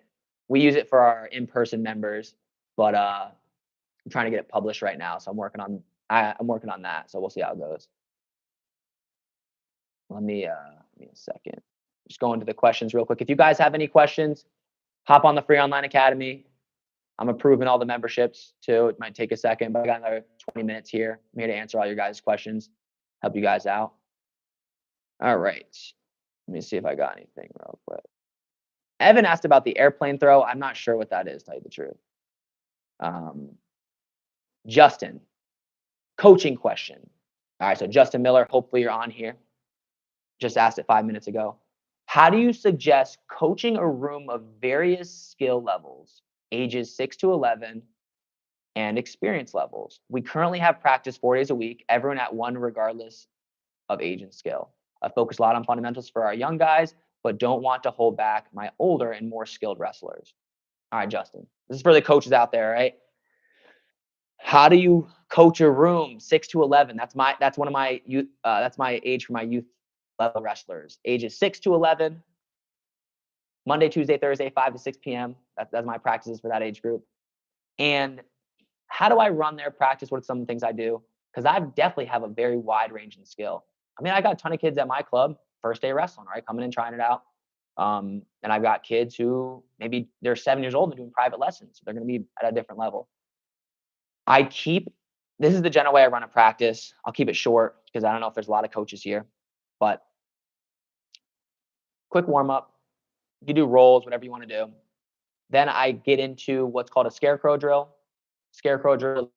we use it for our in-person members. But I'm trying to get it published right now, so I'm working on that. So we'll see how it goes. Let me a second. Just go into the questions real quick. If you guys have any questions, hop on the free online academy. I'm approving all the memberships too. It might take a second, but I got another 20 minutes here. I'm here to answer all your guys' questions, help you guys out. All right. Let me see if I got anything real quick. Evan asked about the airplane throw. I'm not sure what that is, to tell you the truth. Justin, coaching question. All right, so Justin Miller, hopefully you're on here. Just asked it 5 minutes ago. How do you suggest coaching a room of various skill levels, ages 6 to 11, and experience levels? We currently have practice 4 days a week, everyone at 1 regardless of age and skill. I focus a lot on fundamentals for our young guys, but don't want to hold back my older and more skilled wrestlers. All right, Justin. This is for the coaches out there, right? How do you coach a room 6 to 11? That's one of my youth. That's my age for my youth level wrestlers. Ages 6 to 11. Monday, Tuesday, Thursday, 5 to 6 p.m. That's my practices for that age group. And how do I run their practice? What are some things I do? Because I definitely have a very wide range in skill. I mean, I got a ton of kids at my club, first day wrestling, right? Coming in, trying it out. And I've got kids who maybe they're 7 years old and doing private lessons. So they're going to be at a different level. This is the general way I run a practice. I'll keep it short because I don't know if there's a lot of coaches here, but quick warm up. You do rolls, whatever you want to do. Then I get into what's called a scarecrow drill. Scarecrow drill,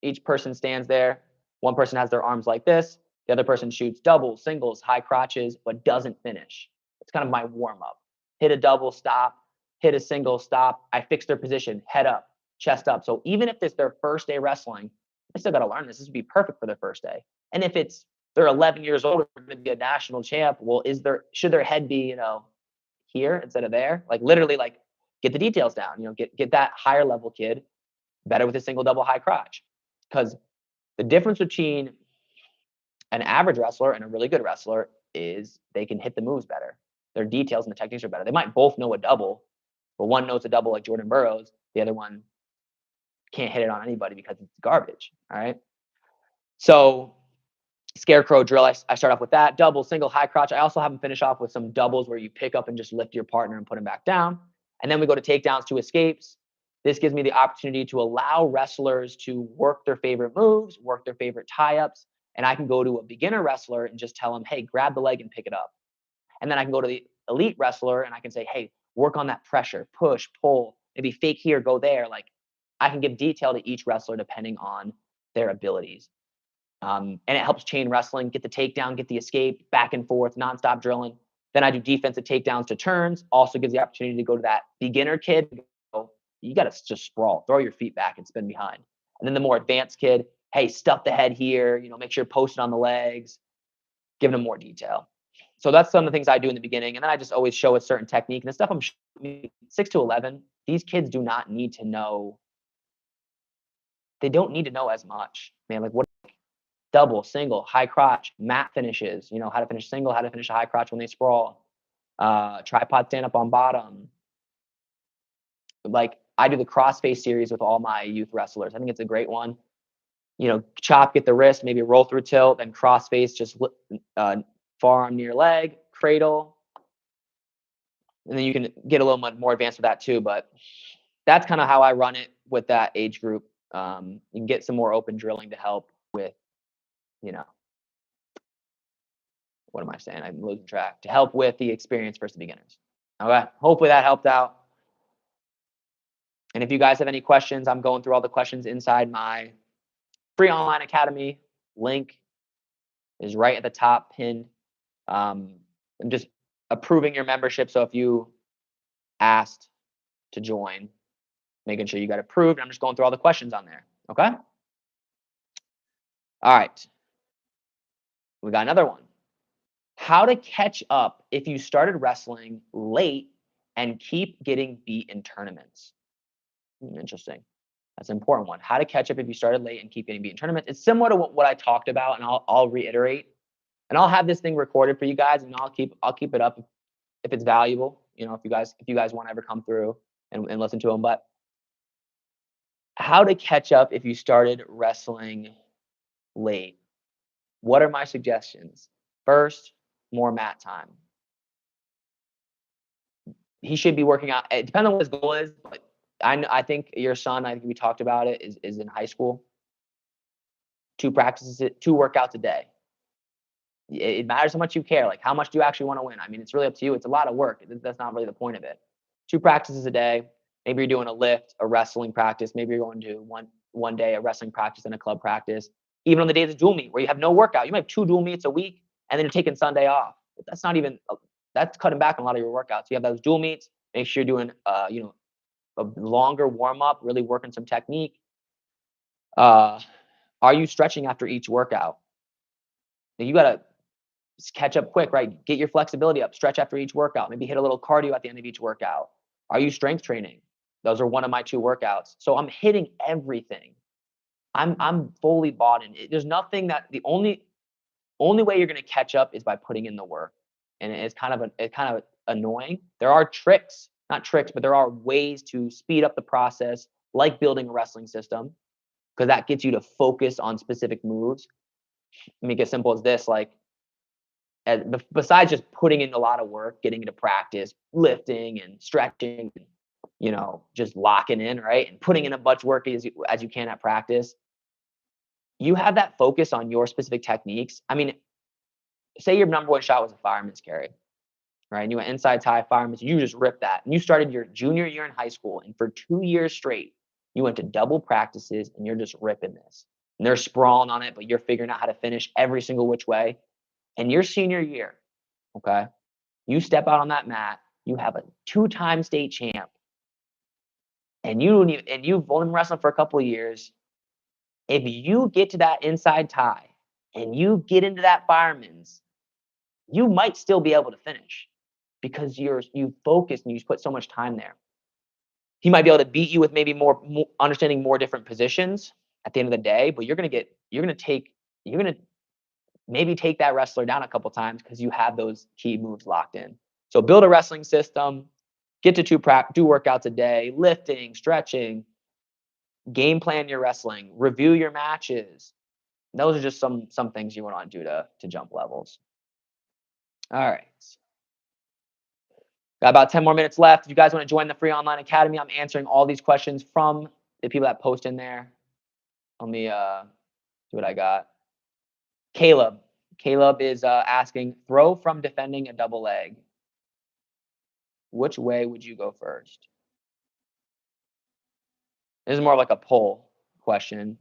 each person stands there. One person has their arms like this. The other person shoots doubles, singles, high crotches, but doesn't finish. It's kind of my warm up. Hit a double, stop. Hit a single, stop. I fix their position, head up, chest up. So even if it's their first day wrestling, they still got to learn this. This would be perfect for their first day. And if they're 11 years old, they're going to be a national champ. Well, should their head be here instead of there? Like literally, like get the details down. Get that higher level kid better with a single, double, high crotch. Because the difference between an average wrestler and a really good wrestler is they can hit the moves better. Their details and the techniques are better. They might both know a double, but one knows a double like Jordan Burroughs. The other one can't hit it on anybody because it's garbage. All right. So scarecrow drill, I start off with that. Double, single, high crotch. I also have them finish off with some doubles where you pick up and just lift your partner and put him back down. And then we go to takedowns to escapes. This gives me the opportunity to allow wrestlers to work their favorite moves, work their favorite tie-ups. And I can go to a beginner wrestler and just tell them, hey, grab the leg and pick it up. And then I can go to the elite wrestler and I can say, hey, work on that pressure, push, pull, maybe fake here, go there. Like I can give detail to each wrestler depending on their abilities. And it helps chain wrestling, get the takedown, get the escape, back and forth, nonstop drilling. Then I do defensive takedowns to turns. Also gives the opportunity to go to that beginner kid. You got to just sprawl, throw your feet back and spin behind. And then the more advanced kid, hey, stuff the head here, make sure post it on the legs, giving them more detail. So that's some of the things I do in the beginning. And then I just always show a certain technique. And the stuff I'm showing 6 to 11, these kids do not need to know. They don't need to know as much. Man, like what double, single, high crotch, mat finishes, you know, how to finish single, how to finish a high crotch when they sprawl, tripod stand up on bottom. Like I do the crossface series with all my youth wrestlers. I think it's a great one. You know, chop, get the wrist, maybe roll through tilt, then crossface, just forearm near leg, cradle. And then you can get a little bit more advanced with that too. But that's kind of how I run it with that age group. You can get some more open drilling to help with, you know, what am I saying? I'm losing track. To help with the experience versus beginners. Okay. Hopefully that helped out. And if you guys have any questions, I'm going through all the questions inside my free online academy. Link is right at the top pinned. I'm just approving your membership. So if you asked to join, making sure you got approved, I'm just going through all the questions on there. Okay. All right. We got another one. How to catch up if you started wrestling late and keep getting beat in tournaments. Interesting. That's an important one. How to catch up if you started late and keep getting beat in tournaments. It's similar to what I talked about, and I'll reiterate. And I'll have this thing recorded for you guys, and I'll keep it up if it's valuable. You know, if you guys want to ever come through and listen to them. But how to catch up if you started wrestling late. What are my suggestions? First, more mat time. He should be working out. It depends on what his goal is, but I think your son, I think we talked about it, is in high school. 2 workouts a day. It matters how much you care. Like, how much do you actually want to win? I mean, it's really up to you. It's a lot of work. That's not really the point of it. 2 practices a day. Maybe you're doing a lift, a wrestling practice. Maybe you're going to one day a wrestling practice and a club practice. Even on the days of dual meet where you have no workout, you might have 2 dual meets a week, and then you're taking Sunday off. But that's not even. That's cutting back on a lot of your workouts. You have those dual meets. Make sure you're doing, a longer warm up, really working some technique. Are you stretching after each workout? You gotta catch up quick, right? Get your flexibility up, stretch after each workout, maybe hit a little cardio at the end of each workout. Are you strength training? Those are one of my 2 workouts. So I'm hitting everything. I'm fully bought in. There's nothing that the only way you're gonna catch up is by putting in the work. And it's kind of annoying. There are tricks, not tricks, but there are ways to speed up the process, like building a wrestling system, because that gets you to focus on specific moves. Make it simple as this, like, besides just putting in a lot of work, getting into practice, lifting and stretching, you know, just locking in, right? And putting in as much work as you can at practice. You have that focus on your specific techniques. I mean, say your number 1 shot was a fireman's carry, right? And you went inside tie fireman's, you just ripped that. And you started your junior year in high school, and for 2 years straight, you went to double practices and you're just ripping this. And they're sprawling on it, but you're figuring out how to finish every single which way. And your senior year, okay, you step out on that mat, you have a 2-time state champ, and you've only been wrestling for a couple of years. If you get to that inside tie and you get into that fireman's, you might still be able to finish because you focused and you put so much time there. He might be able to beat you with maybe more understanding more different positions at the end of the day, but you're gonna maybe take that wrestler down a couple times because you have those key moves locked in. So build a wrestling system, get to 2 workouts a day, lifting, stretching, game plan your wrestling, review your matches. Those are just some things you want to do to jump levels. All right. Got about 10 more minutes left. If you guys want to join the free online academy, I'm answering all these questions from the people that post in there. Let me see what I got. Caleb is asking, throw from defending a double leg. Which way would you go first? This is more like a poll question.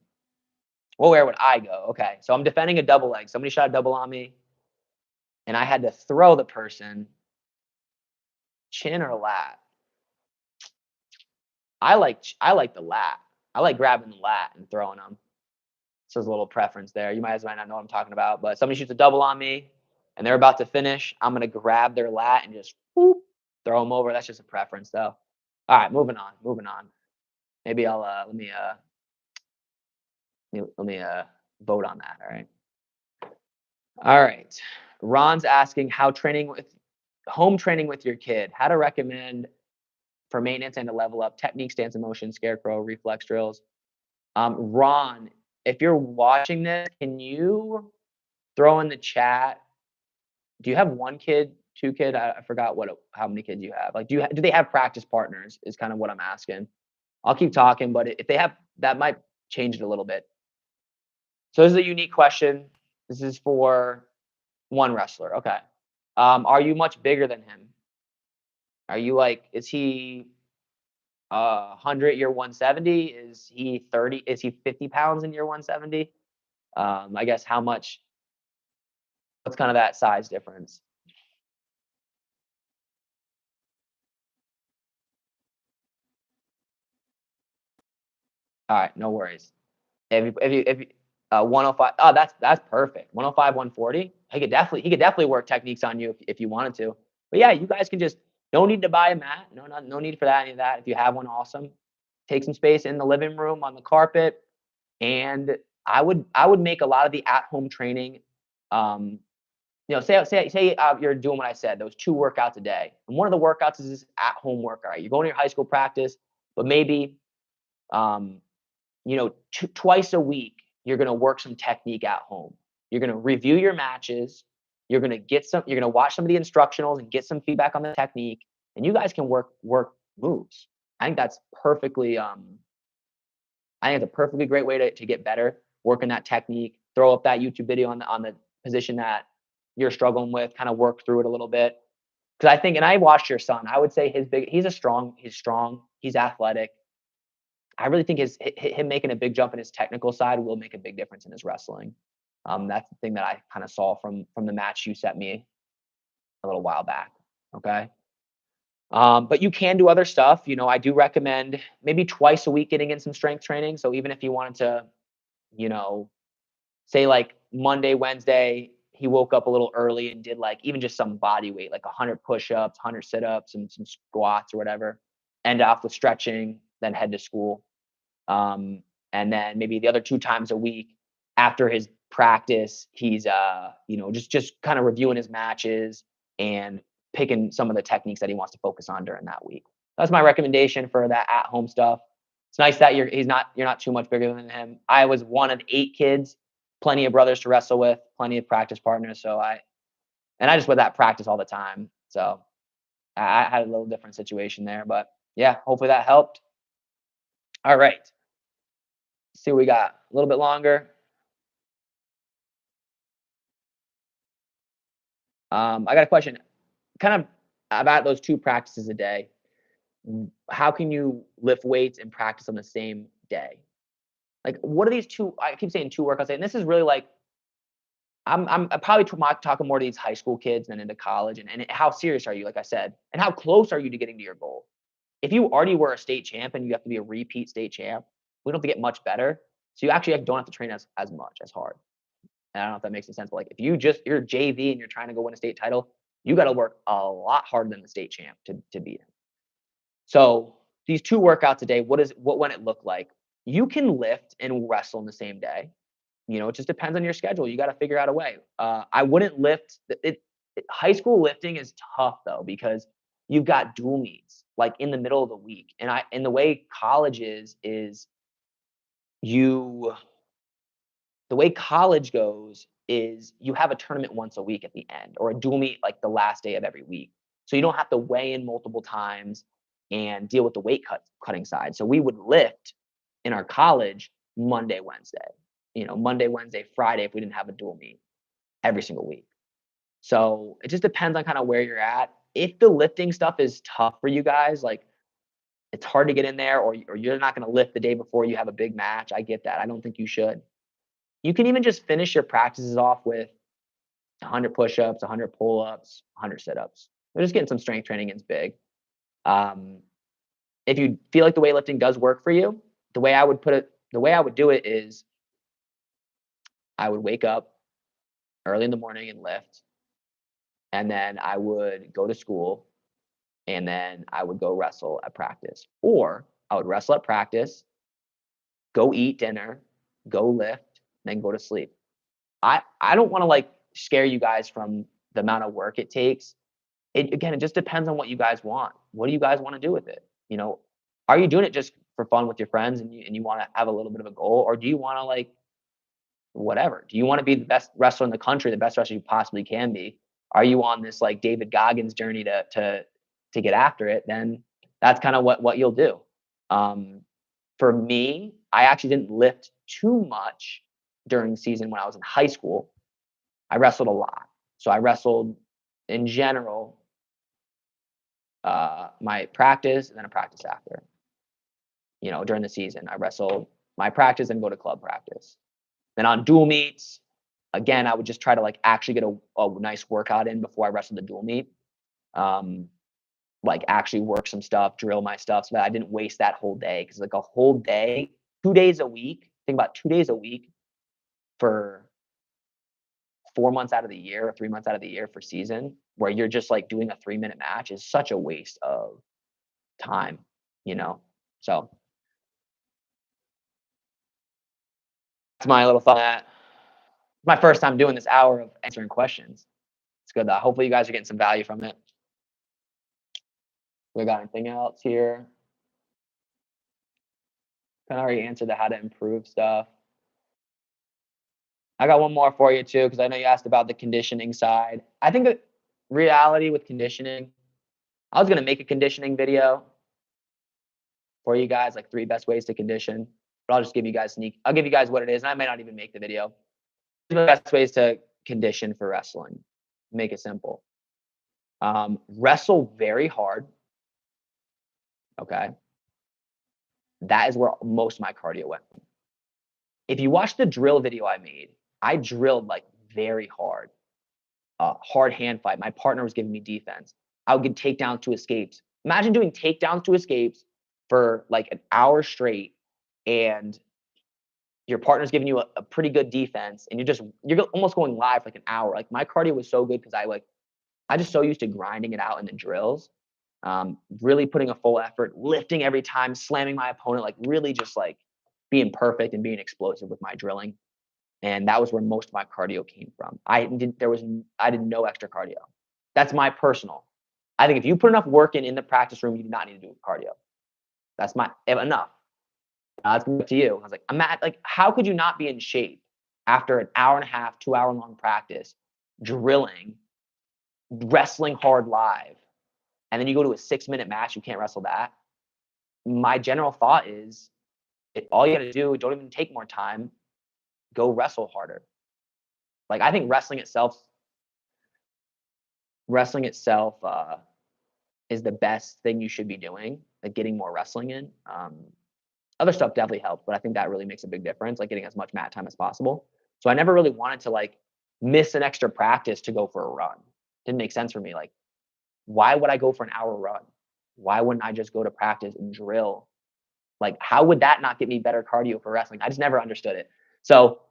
Well, where would I go? Okay, so I'm defending a double leg. Somebody shot a double on me, and I had to throw the person. Chin or lat? I like the lat. I like grabbing the lat and throwing them. So there's a little preference there. You might not know what I'm talking about, but somebody shoots a double on me, and they're about to finish. I'm gonna grab their lat and just whoop, throw them over. That's just a preference, though. All right, moving on. Maybe I'll let me vote on that. All right. All right. Ron's asking home training with your kid, how to recommend for maintenance and to level up technique, stance and motion, scarecrow, reflex drills. Ron, if you're watching this, can you throw in the chat? Do you have one kid, two kid? I forgot how many kids you have. Like, do they have practice partners? Is kind of what I'm asking. I'll keep talking, but if they have, that might change it a little bit. So this is a unique question. This is for one wrestler. Okay. Are you much bigger than him? Are you like? Is he 100 year 170? Is he 30? Is he 50 pounds in year 170? I guess how much? What's kind of that size difference? All right, no worries. If you 105, oh, that's perfect. 105, 140. He could definitely work techniques on you if you wanted to. But yeah, you guys can just no need to buy a mat. No need for that any of that. If you have one, awesome. Take some space in the living room on the carpet, and I would make a lot of the at home training. Um, say you're doing what I said, those 2 workouts a day, and one of the workouts is this at home workout. Right? You're going to your high school practice, but maybe um, twice a week, you're going to work some technique at home. You're going to review your matches. You're going to watch some of the instructionals and get some feedback on the technique, and you guys can work moves. I think that's perfectly, I think it's a perfectly great way to get better, working that technique, throw up that YouTube video on the position that you're struggling with, kind of work through it a little bit. Because I think, and I watched your son, I would say he's strong, he's athletic. I really think him making a big jump in his technical side will make a big difference in his wrestling. That's the thing that I kind of saw from the match you sent me a little while back. Okay. But you can do other stuff. I do recommend maybe twice a week getting in some strength training. So even if you wanted to, you know, say like Monday, Wednesday, he woke up a little early and did like even just some body weight, like 100 push-ups, 100 sit-ups, and some squats or whatever. End off with stretching, then head to school. And then maybe the other 2 times a week after his practice, he's just kind of reviewing his matches and picking some of the techniques that he wants to focus on during that week. That's my recommendation for that at home stuff. It's nice that you're not too much bigger than him. I was one of 8 kids, plenty of brothers to wrestle with, plenty of practice partners. So I just went that practice all the time. So I had a little different situation there, but yeah, hopefully that helped. All right. See what we got. A little bit longer. I got a question, kind of about those 2 practices a day. How can you lift weights and practice on the same day? Like, what are these 2? I keep saying 2 workouts, and this is really like I'm probably talking more to these high school kids than into college, and how serious are you? Like I said, and how close are you to getting to your goal? If you already were a state champ and you have to be a repeat state champ, we don't have to get much better. So you actually don't have to train as much as hard. And I don't know if that makes any sense, but like if you're JV and you're trying to go win a state title, you got to work a lot harder than the state champ to beat him. So these 2 workouts a day, what when it look like? You can lift and wrestle in the same day. It just depends on your schedule. You got to figure out a way. I wouldn't lift high school lifting is tough though because you've got dual meets like in the middle of the week, and the way college is you the way college goes is you have a tournament once a week at the end or a dual meet like the last day of every week. So you don't have to weigh in multiple times and deal with the cutting side. So we would lift in our college Monday, Wednesday, Monday, Wednesday, Friday if we didn't have a dual meet every single week. So it just depends on kind of where you're at. If the lifting stuff is tough for you guys, like it's hard to get in there or you're not going to lift the day before you have a big match. I get that. I don't think you should. You can even just finish your practices off with 100 push-ups, 100 pull-ups, 100 sit-ups. They're just getting some strength training is big. If you feel like the weightlifting does work for you, the way I would do it is I would wake up early in the morning and lift, and then I would go to school, and then I would go wrestle at practice. Or I would wrestle at practice, go eat dinner, go lift, then go to sleep. I don't want to like scare you guys from the amount of work it takes. Again, it just depends on what you guys want. What do you guys want to do with it? Are you doing it just for fun with your friends and you want to have a little bit of a goal, or do you want to like whatever? Do you want to be the best wrestler in the country, the best wrestler you possibly can be? Are you on this like David Goggins journey to get after it? Then that's kind of what you'll do. For me, I actually didn't lift too much during the season when I was in high school. I wrestled a lot. So I wrestled in general, my practice and then a practice after. During the season, I wrestled my practice and go to club practice. Then on dual meets, again, I would just try to like actually get a nice workout in before I wrestled the dual meet. Like actually work some stuff, drill my stuff so that I didn't waste that whole day. Cause like a whole day, 2 days a week, think about 2 days a week for 4 months out of the year or 3 months out of the year for season, where you're just like doing a 3-minute match is such a waste of time, So that's my little thought on that. My first time doing this hour of answering questions. It's good though. Hopefully you guys are getting some value from it. We got anything else here? Kind of already answered the how to improve stuff. I got one more for you too, because I know you asked about the conditioning side. I think the reality with conditioning, I was gonna make a conditioning video for you guys, like 3 best ways to condition. But I'll just give you guys I'll give you guys what it is, and I may not even make the video. The best ways to condition for wrestling. Make it simple. Wrestle very hard. Okay. That is where most of my cardio went. If you watch the drill video I made, I drilled like very hard. Hard hand fight. My partner was giving me defense. I would get takedowns to escapes. Imagine doing takedowns to escapes for like an hour straight, and your partner's giving you a pretty good defense, and you're almost going live for like an hour. Like my cardio was so good because I just so used to grinding it out in the drills, really putting a full effort, lifting every time, slamming my opponent, like really just like being perfect and being explosive with my drilling. And that was where most of my cardio came from. I did no extra cardio. That's my personal. I think if you put enough work in the practice room, you do not need to do cardio. That's enough. It's up to you. I was like, how could you not be in shape after an hour and a half, 2-hour long practice, drilling, wrestling hard live, and then you go to a 6-minute match, you can't wrestle that? My general thought is, all you got to do, don't even take more time, go wrestle harder. Like I think wrestling itself is the best thing you should be doing, like getting more wrestling in. Other stuff definitely helps, but I think that really makes a big difference, like getting as much mat time as possible. So I never really wanted to like miss an extra practice to go for a run. Didn't make sense for me. Like, why would I go for an hour run? Why wouldn't I just go to practice and drill? Like, how would that not get me better cardio for wrestling? I just never understood it. So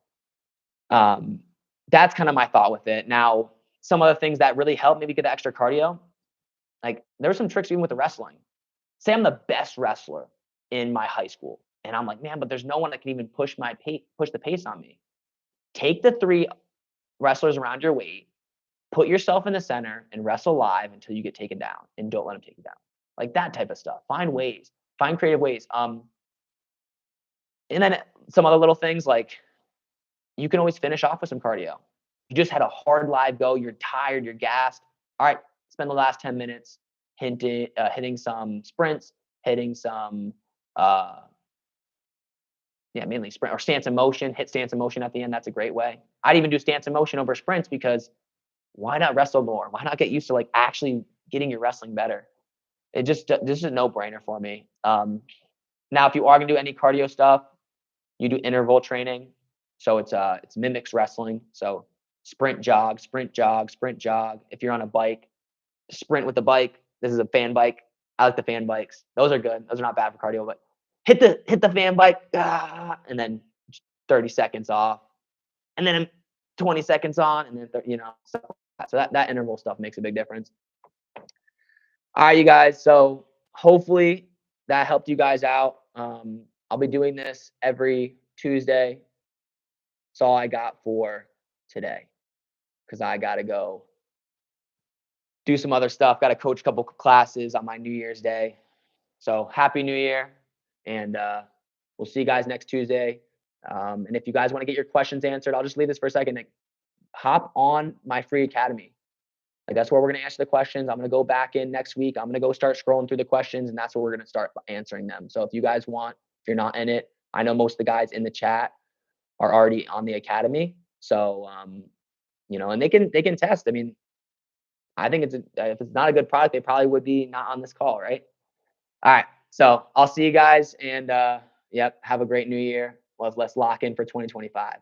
that's kind of my thought with it. Now, some other things that really help maybe get the extra cardio, like there's some tricks even with the wrestling. Say I'm the best wrestler in my high school, and I'm like, man, but there's no one that can even push the pace on me. Take the 3 wrestlers around your weight, put yourself in the center, and wrestle live until you get taken down, and don't let them take you down. Like that type of stuff. Find creative ways. And then some other little things, like you can always finish off with some cardio. You just had a hard live go, you're tired, you're gassed. All right, spend the last 10 minutes hitting some sprints, hitting some mainly sprint or stance in motion. Hit stance in motion at the end. That's a great way. I'd even do stance in motion over sprints, because why not wrestle more? Why not get used to like actually getting your wrestling better? This is a no-brainer for me. Now, if you are gonna do any cardio stuff, you do interval training. So it's mimics wrestling. So sprint, jog, sprint, jog, sprint, jog. If you're on a bike, sprint with the bike. This is a fan bike. I like the fan bikes. Those are good. Those are not bad for cardio, but hit the fan bike, and then 30 seconds off, and then 20 seconds on, and then stuff like that. So that interval stuff makes a big difference. All right, you guys. So hopefully that helped you guys out. I'll be doing this every Tuesday. That's all I got for today. because I got to go do some other stuff. Got to coach a couple classes on my New Year's Day. So happy New Year. And we'll see you guys next Tuesday. And if you guys want to get your questions answered, I'll just leave this for a second. Like, hop on my free academy. Like, that's where we're going to answer the questions. I'm going to go back in next week. I'm going to go start scrolling through the questions, and that's where we're going to start answering them. So if you guys want, if you're not in it, I know most of the guys in the chat are already on the academy. So, and they can test. I mean, I think if it's not a good product, they probably would be not on this call, right? All right. So I'll see you guys, and yep, have a great new year. Let's lock in for 2025.